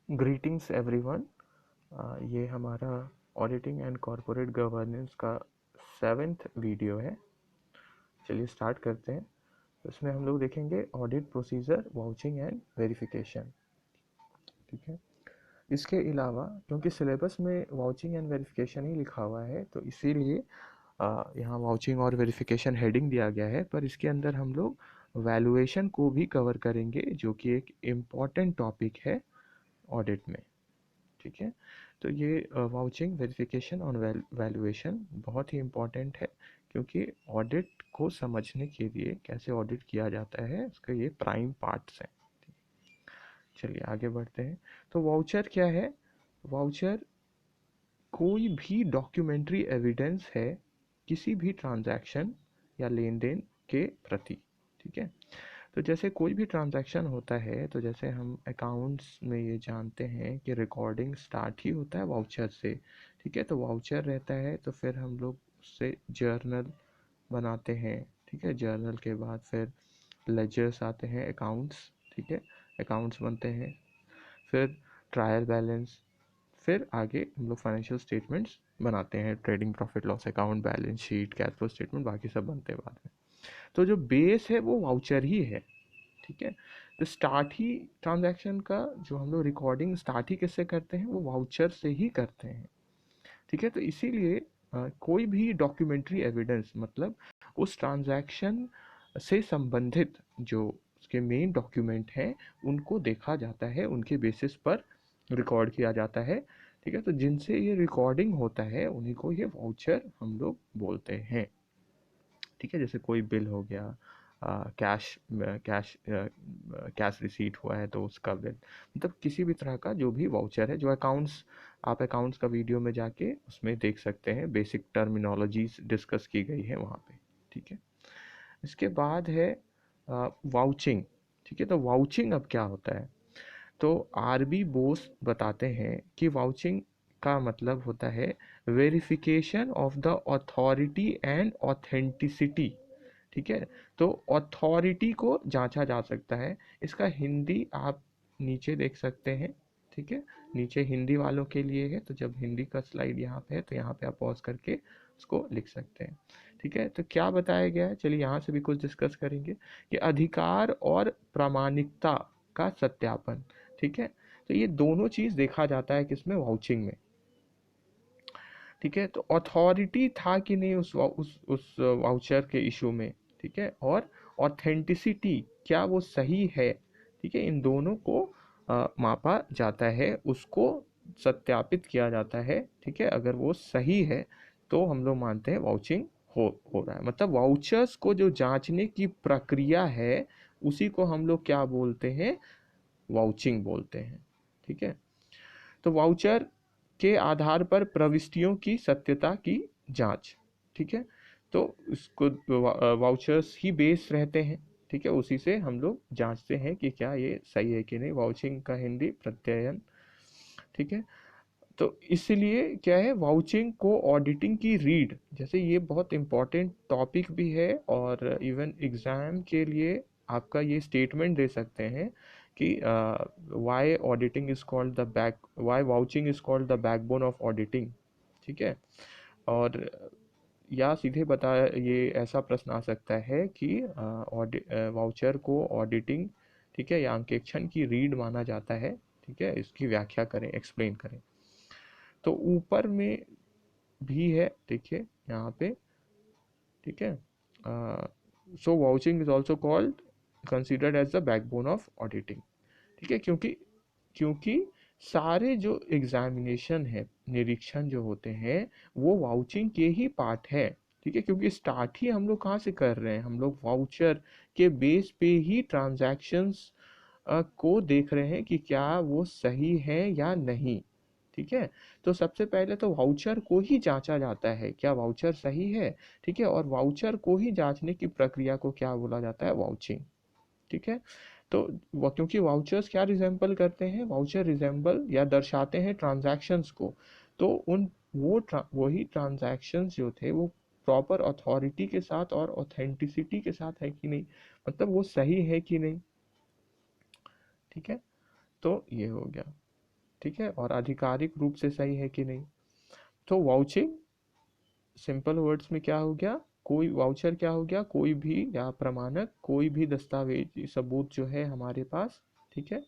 Greetings everyone. ये हमारा auditing and corporate governance का 7th वीडियो है। चलिए स्टार्ट करते हैं। तो इसमें हम लोग देखेंगे audit procedure, vouching and verification. ठीक है। इसके अलावा क्योंकि सिलेबस में वाउचिंग एंड वेरिफिकेशन ही लिखा हुआ है तो इसीलिए यहाँ वाउचिंग और वेरिफिकेशन हेडिंग दिया गया है, पर इसके अंदर हम लोग वैल्यूएशन को भी कवर करेंगे जो कि एक इम्पॉर्टेंट टॉपिक है ऑडिट में। ठीक है। तो ये वाउचिंग, वेरिफिकेशन और वैल्यूएशन बहुत ही इम्पॉर्टेंट है क्योंकि ऑडिट को समझने के लिए कैसे ऑडिट किया जाता है इसका ये प्राइम पार्ट्स हैं। चलिए आगे बढ़ते हैं। तो वाउचर क्या है? वाउचर कोई भी डॉक्यूमेंट्री एविडेंस है किसी भी ट्रांजैक्शन या लेन देन के प्रति। ठीक है। तो जैसे कोई भी ट्रांजैक्शन होता है तो जैसे हम अकाउंट्स में ये जानते हैं कि रिकॉर्डिंग स्टार्ट ही होता है वाउचर से। ठीक है। तो वाउचर रहता है तो फिर हम लोग उससे जर्नल बनाते हैं। ठीक है। जर्नल के बाद फिर लेजर्स आते हैं, अकाउंट्स। ठीक है। अकाउंट्स बनते हैं, फिर ट्रायल बैलेंस, फिर आगे हम लोग फाइनेंशियल स्टेटमेंट्स बनाते हैं, trading profit loss account, balance sheet, cash flow statement, बाकी सब बनते हैं बाद में। तो जो बेस है वो वाउचर ही है। ठीक है। तो स्टार्ट ही ट्रांजैक्शन का जो हम लोग रिकॉर्डिंग स्टार्ट ही किससे करते हैं, वो वाउचर से ही करते हैं। ठीक है। तो इसीलिए कोई भी डॉक्यूमेंट्री एविडेंस मतलब उस ट्रांजैक्शन से संबंधित जो उसके मेन डॉक्यूमेंट हैं उनको देखा जाता है, उनके बेसिस पर रिकॉर्ड किया जाता है। ठीक है। तो जिनसे ये रिकॉर्डिंग होता है उन्हीं को ये वाउचर हम लोग बोलते हैं। ठीक है। जैसे कोई बिल हो गया, कैश कैश कैश रिसीट हुआ है तो उसका बिल, मतलब किसी भी तरह का जो भी वाउचर है, जो अकाउंट्स, आप अकाउंट्स का वीडियो में जाके उसमें देख सकते हैं, बेसिक टर्मिनोलॉजीज डिस्कस की गई है वहाँ पे। ठीक है। इसके बाद है वाउचिंग। ठीक है। तो वाउचिंग अब क्या होता है? तो आरबी बोस बताते हैं कि वाउचिंग का मतलब होता है verification of the authority and authenticity. ठीक है। तो अथॉरिटी को जांचा जा सकता है। इसका हिंदी आप नीचे देख सकते हैं। ठीक है। नीचे हिंदी वालों के लिए है, तो जब हिंदी का स्लाइड यहाँ पे है तो यहाँ पे आप पॉज करके उसको लिख सकते हैं। ठीक है। तो क्या बताया गया है, चलिए यहाँ से भी कुछ डिस्कस करेंगे कि अधिकार और प्रामाणिकता का सत्यापन। ठीक है। तो ये दोनों चीज देखा जाता है किसमें, वाउचिंग में। ठीक है। तो अथॉरिटी था कि नहीं उस वाउचर के इशू में। ठीक है। और ऑथेंटिसिटी, क्या वो सही है। ठीक है। इन दोनों को मापा जाता है, उसको सत्यापित किया जाता है। ठीक है। अगर वो सही है तो हम लोग मानते हैं वाउचिंग हो रहा है। मतलब वाउचर्स को जो जांचने की प्रक्रिया है उसी को हम लोग क्या बोलते हैं, वाउचिंग बोलते हैं। ठीक है। तो वाउचर के आधार पर प्रविष्टियों की सत्यता की जांच। ठीक है। तो इसको वाउचर्स ही बेस रहते हैं। ठीक है। उसी से हम लोग जांचते हैं कि क्या ये सही है कि नहीं। वाउचिंग का हिंदी प्रत्ययन। ठीक है। तो इसलिए क्या है, वाउचिंग को ऑडिटिंग की रीड, जैसे ये बहुत इंपॉर्टेंट टॉपिक भी है और इवन एग्जाम के लिए आपका ये स्टेटमेंट दे सकते हैं कि why auditing is called the back, why vouching is called the backbone of auditing. ठीक है। और या सीधे बता, ये ऐसा प्रश्न आ सकता है कि वाउचर को ऑडिटिंग, ठीक है, या अंकेक्षण की रीड माना जाता है। ठीक है। इसकी व्याख्या करें, एक्सप्लेन करें। तो ऊपर में भी है, देखिए यहाँ पे। ठीक है। So vouching is also called, considered as the backbone of auditing. ठीक है। क्योंकि क्योंकि सारे जो एग्जामिनेशन है, निरीक्षण जो होते हैं, वो वाउचिंग के ही पार्ट है। ठीक है। क्योंकि स्टार्ट ही हम लोग कहाँ से कर रहे हैं, हम लोग वाउचर के बेस पे ही ट्रांजैक्शंस को देख रहे हैं कि क्या वो सही है या नहीं। ठीक है। तो सबसे पहले तो वाउचर को ही जांचा जाता है, क्या वाउचर सही है। ठीक है। और वाउचर को ही जांचने की प्रक्रिया को क्या बोला जाता है, वाउचिंग। ठीक है। तो क्योंकि वाउचर्स क्या रिजेंबल करते हैं, वाउचर रिजेंबल या दर्शाते हैं ट्रांजैक्शंस को। तो उन वही ट्रांजैक्शंस जो थे वो प्रॉपर अथॉरिटी के साथ और ऑथेंटिसिटी के साथ है कि नहीं, मतलब वो सही है कि नहीं। ठीक है। तो ये हो गया। ठीक है, और आधिकारिक रूप से सही है कि नहीं। तो वाउचिंग सिंपल वर्ड्स में क्या हो गया, कोई वाउचर क्या हो गया, कोई भी या प्रमाणक कोई भी दस्तावेज सबूत जो है हमारे पास, ठीक है।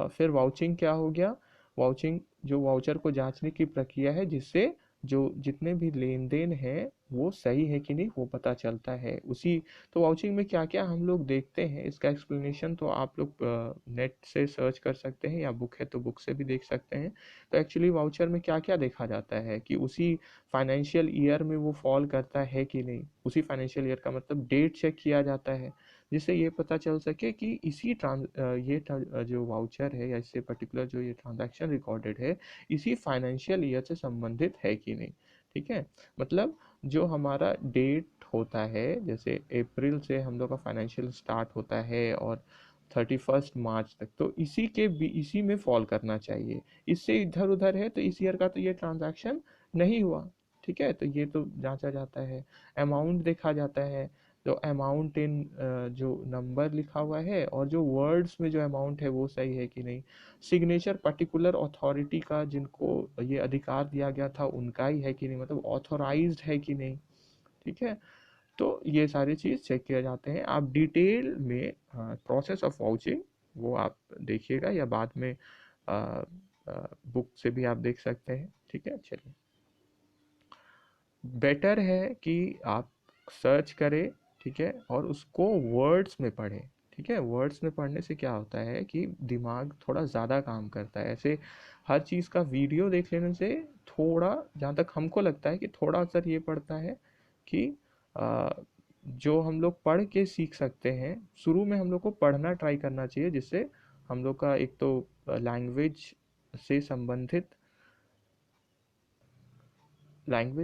फिर वाउचिंग क्या हो गया, वाउचिंग जो वाउचर को जांचने की प्रक्रिया है जिससे जो जितने भी लेन देन है वो सही है कि नहीं वो पता चलता है उसी। तो वाउचिंग में क्या क्या हम लोग देखते हैं, इसका एक्सप्लेनेशन तो आप लोग नेट से सर्च कर सकते हैं या बुक है तो बुक से भी देख सकते हैं। तो एक्चुअली वाउचर में क्या क्या देखा जाता है कि उसी फाइनेंशियल ईयर में वो फॉल करता है कि नहीं, उसी फाइनेंशियल ईयर का मतलब डेट चेक किया जाता है जिससे ये पता चल सके कि जो वाउचर है या इससे पर्टिकुलर जो ये ट्रांजैक्शन रिकॉर्डेड है इसी फाइनेंशियल ईयर से संबंधित है कि नहीं। ठीक है, मतलब जो हमारा डेट होता है जैसे अप्रैल से हम लोग का फाइनेंशियल स्टार्ट होता है और 31 मार्च तक, तो इसी में फॉल करना चाहिए। इससे इधर उधर है तो इस ईयर का तो ये ट्रांजैक्शन नहीं हुआ। ठीक है, तो ये तो जांचा जाता है। अमाउंट देखा जाता है, जो अमाउंट इन जो नंबर लिखा हुआ है और जो वर्ड्स में जो अमाउंट है वो सही है कि नहीं। सिग्नेचर पर्टिकुलर अथॉरिटी का जिनको ये अधिकार दिया गया था उनका ही है कि नहीं, मतलब ऑथोराइज्ड है कि नहीं। ठीक है, तो ये सारी चीज़ चेक किया जाते हैं। आप डिटेल में प्रोसेस ऑफ वाउचिंग वो आप देखिएगा या बाद में बुक से भी आप देख सकते हैं। ठीक है, चलिए, बेटर है कि आप सर्च करें, ठीक है, और उसको वर्ड्स में पढ़ें। ठीक है, वर्ड्स में पढ़ने से क्या होता है कि दिमाग थोड़ा ज़्यादा काम करता है। ऐसे हर चीज़ का वीडियो देख लेने से थोड़ा, जहाँ तक हमको लगता है कि थोड़ा असर ये पड़ता है कि आ, जो हम लोग पढ़ के सीख सकते हैं, शुरू में हम लोग को पढ़ना ट्राई करना चाहिए जिससे हम लोग का एक तो लैंग्वेज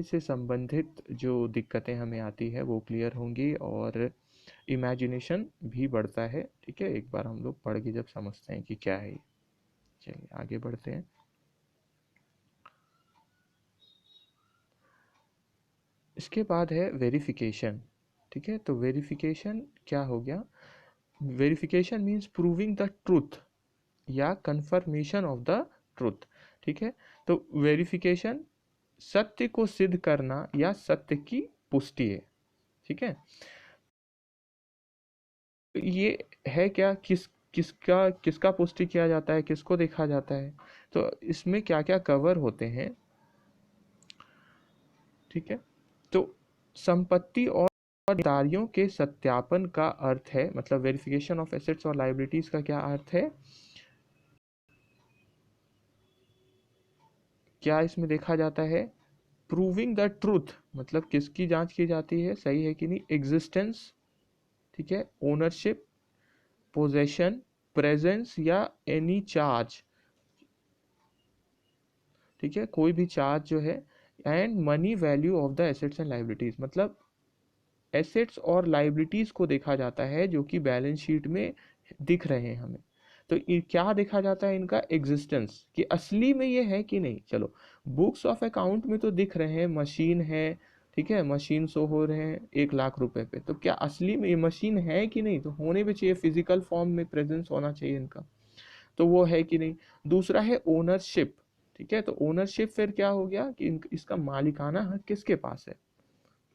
से संबंधित जो दिक्कतें हमें आती है वो क्लियर होंगी और इमेजिनेशन भी बढ़ता है। ठीक है, एक बार हम लोग पढ़ के जब समझते हैं कि क्या है। चलिए आगे बढ़ते हैं। इसके बाद है वेरिफिकेशन। ठीक है, तो वेरिफिकेशन क्या हो गया, verification means proving the truth या कंफर्मेशन ऑफ द ट्रूथ। ठीक है, तो वेरिफिकेशन सत्य को सिद्ध करना या सत्य की पुष्टि है। ठीक है, ये है क्या, किसका किसका पुष्टि किया जाता है, किसको देखा जाता है, तो इसमें क्या क्या कवर होते हैं। ठीक है, तो संपत्ति और दायित्वों के सत्यापन का अर्थ है, मतलब वेरिफिकेशन ऑफ एसेट्स और लायबिलिटीज का क्या अर्थ है, क्या इसमें देखा जाता है, प्रूविंग द ट्रूथ, मतलब किसकी जांच की जाती है सही है कि नहीं, एग्जिस्टेंस, ठीक है, ओनरशिप, पोजेशन, प्रेजेंस या एनी चार्ज। ठीक है, कोई भी चार्ज जो है, and money value of the assets and liabilities, मतलब एसेट्स और लाइबिलिटीज को देखा जाता है जो कि बैलेंस शीट में दिख रहे हैं हमें। तो क्या देखा जाता है, इनका एग्जिस्टेंस, कि असली में ये है कि नहीं। चलो, बुक्स ऑफ अकाउंट में तो दिख रहे हैं, मशीन है, ठीक है, मशीन शो हो रहे हैं 1 लाख रुपए पे, तो क्या असली में ये मशीन है कि नहीं, तो होने भी चाहिए, फिजिकल फॉर्म में प्रेजेंस होना चाहिए इनका, तो वो है कि नहीं। दूसरा है ओनरशिप। ठीक है, तो ओनरशिप फिर क्या हो गया कि इसका मालिकाना हक किसके पास है।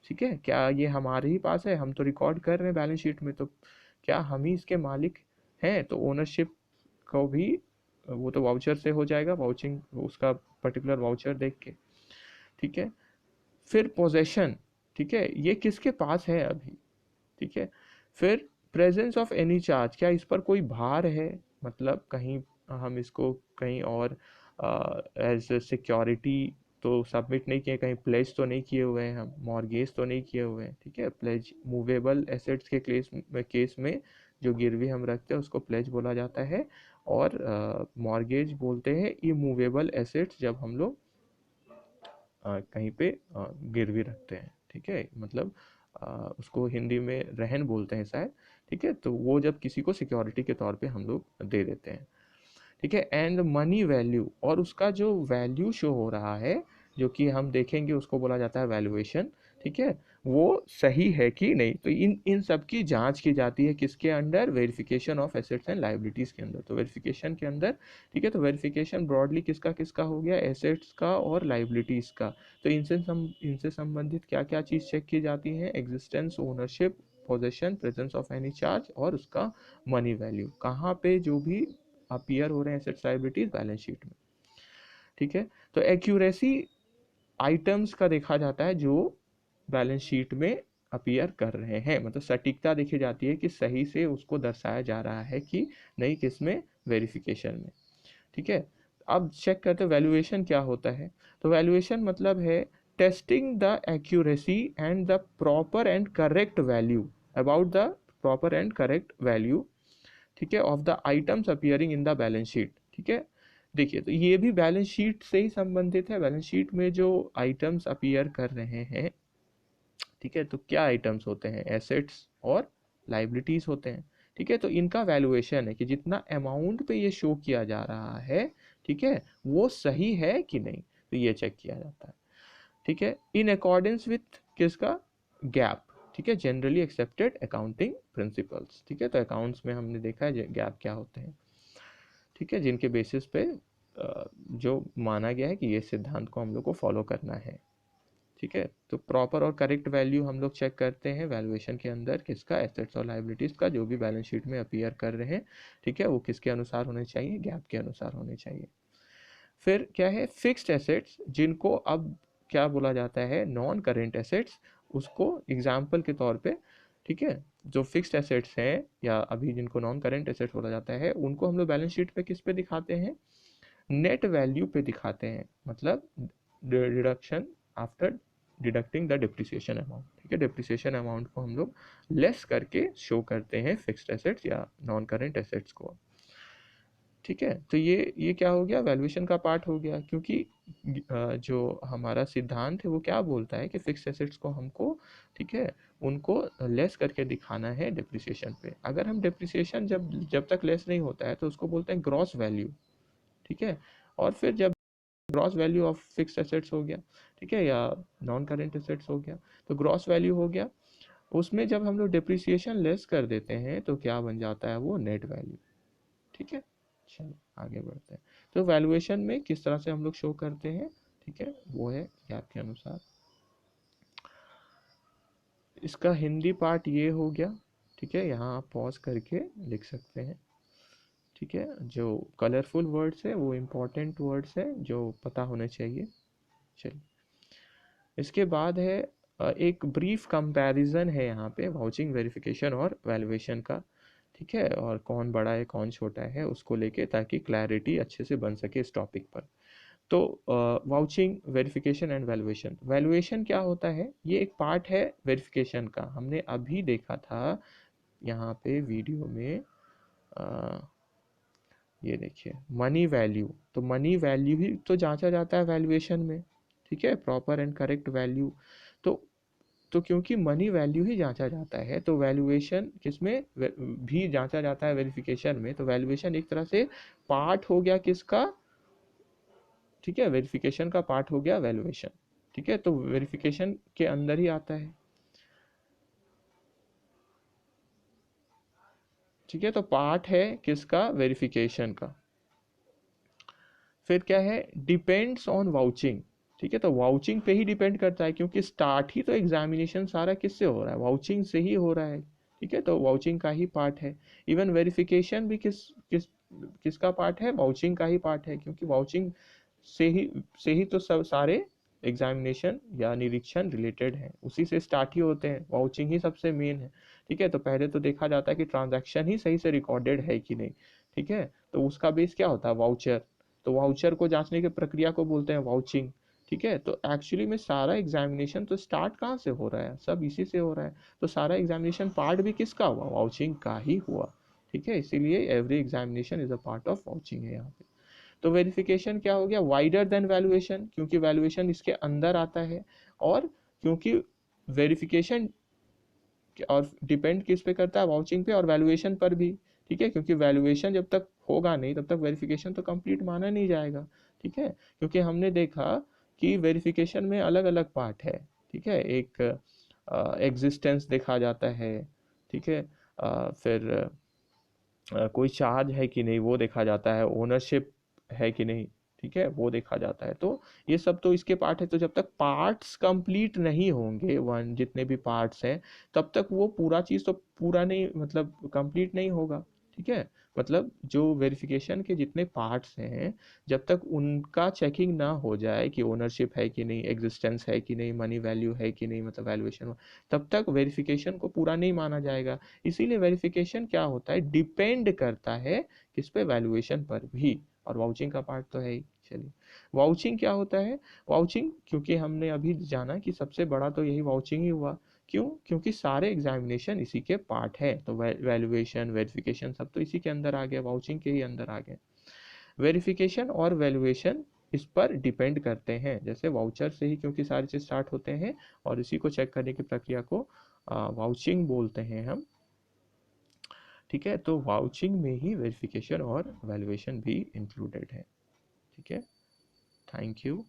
ठीक है, क्या ये हमारे ही पास है, हम तो रिकॉर्ड कर रहे हैं बैलेंस शीट में, तो क्या हम ही इसके मालिक हैं, तो ओनरशिप को भी वो तो वाउचर से हो जाएगा, वाउचिंग उसका पर्टिकुलर वाउचर देख के। ठीक है, फिर पोजेशन, ठीक है, ये किसके पास है अभी। ठीक है, फिर प्रेजेंस ऑफ एनी चार्ज, क्या इस पर कोई भार है, मतलब कहीं हम इसको कहीं और एज सिक्योरिटी तो सबमिट नहीं किए, कहीं प्लेज तो नहीं किए हुए हैं, हम मॉर्गेज तो नहीं किए हुए हैं। ठीक है, प्लेज मूवेबल एसेट्स के केस में जो गिरवी हम रखते हैं उसको प्लेज बोला जाता है, और मॉर्गेज बोलते हैं इमूवेबल एसेट्स जब हम लोग कहीं पे गिरवी रखते हैं। ठीक है, मतलब उसको हिंदी में रहन बोलते हैं शायद। ठीक है, तो वो जब किसी को सिक्योरिटी के तौर पे हम लोग दे देते हैं। ठीक है, एंड मनी वैल्यू, और उसका जो वैल्यू शो हो रहा है जो कि हम देखेंगे उसको बोला जाता है वैल्यूएशन। ठीक है, वो सही है कि नहीं। तो इन सब की जांच की जाती है किसके under, verification of assets and liabilities के अंदर। तो वेरिफिकेशन के अंदर, ठीक है, तो वेरिफिकेशन ब्रॉडली किसका किसका हो गया, एसेट्स का और लायबिलिटीज का। तो इनसे संबंधित क्या क्या चीज चेक की जाती है, existence, ownership, possession, presence of any charge और उसका मनी वैल्यू, कहाँ पे जो भी अपीयर हो रहे हैं एसेट्स लायबिलिटीज बैलेंस शीट में। ठीक है, तो एक्यूरेसी आइटम्स का देखा जाता है जो बैलेंस शीट में अपीयर कर रहे हैं, मतलब सटीकता देखी जाती है कि सही से उसको दर्शाया जा रहा है कि नहीं, किसमें, वेरिफिकेशन में। ठीक है, अब चेक करते हैं वैल्यूएशन क्या होता है। तो वैल्यूएशन मतलब है testing the accuracy and the proper and correct value, about the proper and correct value, ठीक है, of the items appearing in the balance sheet. ठीक है, देखिए तो ये भी बैलेंस शीट से ही संबंधित है। बैलेंस शीट में जो आइटम्स अपीयर कर रहे हैं, ठीक है, तो क्या आइटम्स होते हैं, एसेट्स और लाइबिलिटीज होते हैं। ठीक है, तो इनका वैल्यूएशन है कि जितना अमाउंट पे ये शो किया जा रहा है, ठीक है, वो सही है कि नहीं, तो ये चेक किया जाता है। ठीक है, इन अकॉर्डेंस विथ किसका, गैप, ठीक है, जनरली एक्सेप्टेड अकाउंटिंग प्रिंसिपल्स। ठीक है, तो अकाउंट्स में हमने देखा है गैप क्या होते हैं, ठीक है, जिनके बेसिस पे जो माना गया है कि ये सिद्धांत को हम लोग को फॉलो करना है। ठीक है, तो प्रॉपर और करेक्ट वैल्यू हम लोग चेक करते हैं वैल्यूएशन के अंदर, किसका, एसेट्स और लायबिलिटीज का, जो भी बैलेंस शीट में अपीयर कर रहे हैं। ठीक है, वो किसके अनुसार होने चाहिए, गैप के अनुसार होने चाहिए। फिर क्या है, फिक्स्ड एसेट्स, जिनको अब क्या बोला जाता है, नॉन करेंट एसेट्स, उसको एग्जाम्पल के तौर पे, ठीक है, जो फिक्स्ड एसेट्स हैं या अभी जिनको नॉन करेंट एसेट्स बोला जाता है, उनको हम लोग बैलेंस शीट पे किस पे दिखाते हैं, नेट वैल्यू पे दिखाते हैं, मतलब deduction after deducting the depreciation amount. ठीक है, डिप्रिसिएशन अमाउंट को हम लोग लेस करके शो करते हैं फिक्स्ड एसेट्स या नॉन करेंट एसेट्स को। ठीक है, तो ये क्या हो गया, वैल्यूएशन का पार्ट हो गया, क्योंकि जो हमारा सिद्धांत है वो क्या बोलता है कि फिक्स्ड एसेट्स को हमको, ठीक है, उनको लेस करके दिखाना है डिप्रिसिएशन पे। अगर हम डिप्रिसिएशन जब जब तक लेस नहीं होता है तो उसको बोलते हैं ग्रॉस वैल्यू। ठीक है, और फिर जब gross value of fixed assets हो गया, ठीक है, या नॉन करेंट एसेट्स हो गया, तो ग्रॉस वैल्यू हो गया, उसमें जब हम लोग डिप्रिसिएशन लेस कर देते हैं तो क्या बन जाता है, वो नेट वैल्यू। ठीक है, चलो आगे बढ़ते हैं। तो वैल्यूएशन में किस तरह से हम लोग शो करते हैं, ठीक है, वो है गैप के अनुसार। इसका हिंदी पार्ट ये हो गया। ठीक है, यहाँ आप पॉज करके लिख सकते हैं। ठीक है, जो कलरफुल वर्ड्स है वो इम्पोर्टेंट वर्ड्स है जो पता होने चाहिए। चलिए, इसके बाद है एक ब्रीफ कंपैरिजन है यहाँ पे वाउचिंग, वेरिफिकेशन और वैल्यूएशन का। ठीक है, और कौन बड़ा है कौन छोटा है उसको लेके, ताकि क्लैरिटी अच्छे से बन सके इस टॉपिक पर। तो vouching, verification and valuation. Valuation क्या होता है, ये एक पार्ट है वेरिफिकेशन का। हमने अभी देखा था यहाँ पे वीडियो में, ये देखिए मनी वैल्यू। तो मनी वैल्यू ही तो जांचा जाता है वैल्यूएशन में। ठीक है, प्रॉपर एंड करेक्ट वैल्यू। तो क्योंकि मनी वैल्यू ही जांचा जाता है, तो वैल्यूएशन किसमें भी जांचा जाता है, वेरिफिकेशन में। तो वैल्यूएशन एक तरह से पार्ट हो गया किसका, ठीक है, वेरिफिकेशन का पार्ट हो गया वैल्यूएशन। ठीक है, तो वेरिफिकेशन के अंदर ही आता है। ठीक है, तो पार्ट है किसका, वेरिफिकेशन का। फिर क्या है, डिपेंड्स ऑन वाउचिंग। ठीक है, तो वाउचिंग पे ही डिपेंड करता है, क्योंकि स्टार्ट ही तो एग्जामिनेशन सारा किससे हो रहा है, वाउचिंग से ही हो रहा है। ठीक है, तो वाउचिंग का ही पार्ट है। इवन वेरिफिकेशन भी किस किस किसका पार्ट है, वाउचिंग का ही पार्ट है, क्योंकि वाउचिंग से ही तो सब सारे एग्जामिनेशन या निरीक्षण रिलेटेड हैं, उसी से स्टार्ट ही होते हैं, वाउचिंग ही सबसे मेन है। ठीक है, तो पहले तो देखा जाता है कि ट्रांजैक्शन ही सही से रिकॉर्डेड है कि नहीं। ठीक है, तो उसका बेस क्या होता है, वाउचर। तो वाउचर को जांचने की प्रक्रिया को बोलते हैं वाउचिंग। ठीक है, तो एक्चुअली में सारा एग्जामिनेशन तो स्टार्ट कहाँ से हो रहा है, सब इसी से हो रहा है। तो सारा एग्जामिनेशन पार्ट भी किसका हुआ, वाउचिंग का ही हुआ। ठीक है, इसीलिए every examination is a part of vouching है यहाँ पे। तो वेरिफिकेशन क्या हो गया, वाइडर देन वैल्यूएशन, क्योंकि वैल्यूएशन इसके अंदर आता है, और क्योंकि वेरिफिकेशन और डिपेंड किस पे करता है, वाउचिंग पे और वैल्यूएशन पर भी। ठीक है, क्योंकि वैल्यूएशन जब तक होगा नहीं तब तक वेरिफिकेशन तो कंप्लीट माना नहीं जाएगा। ठीक है, क्योंकि हमने देखा कि वेरिफिकेशन में अलग अलग पार्ट है। ठीक है, एक एग्जिस्टेंस देखा जाता है, ठीक है, फिर कोई चार्ज है कि नहीं वो देखा जाता है, ओनरशिप है कि नहीं, ठीक है, वो देखा जाता है। तो ये सब तो इसके पार्ट है। तो जब तक पार्ट्स कंप्लीट नहीं होंगे, वन जितने भी पार्ट्स हैं, तब तक वो पूरा चीज़ तो पूरा नहीं, मतलब कंप्लीट नहीं होगा, ठीक है। मतलब जो वेरिफिकेशन के जितने पार्ट्स हैं, जब तक उनका चेकिंग ना हो जाए कि ओनरशिप है कि नहीं, एग्जिस्टेंस है कि नहीं, मनी वैल्यू है कि नहीं, मतलब वैल्यूएशन, तब तक वेरिफिकेशन को पूरा नहीं माना जाएगा। इसीलिए वेरिफिकेशन क्या होता है, डिपेंड करता है किस पे, वैल्यूएशन पर भी। और वाउचिंग का पार्ट तो है ही। चलिए, वाउचिंग क्या होता है? वाउचिंग, क्योंकि हमने अभी जाना कि सबसे बड़ा तो यही वाउचिंग ही हुआ। क्यों? क्योंकि सारे एग्जामिनेशन इसी के पार्ट है। तो वैल्यूएशन, वेरिफिकेशन सब तो इसी के अंदर आ गया, वाउचिंग के ही अंदर आ गया। वेरिफिकेशन और वैल्यूएशन इस पर डिपेंड करते हैं। जैसे वाउचर से ही क्योंकि सारी चीज स्टार्ट होते हैं, और इसी को चेक करने की प्रक्रिया को वाउचिंग बोलते हैं हम, ठीक है। तो वाउचिंग में ही वेरिफिकेशन और वैल्यूएशन भी इंक्लूडेड है, ठीक है। Thank you.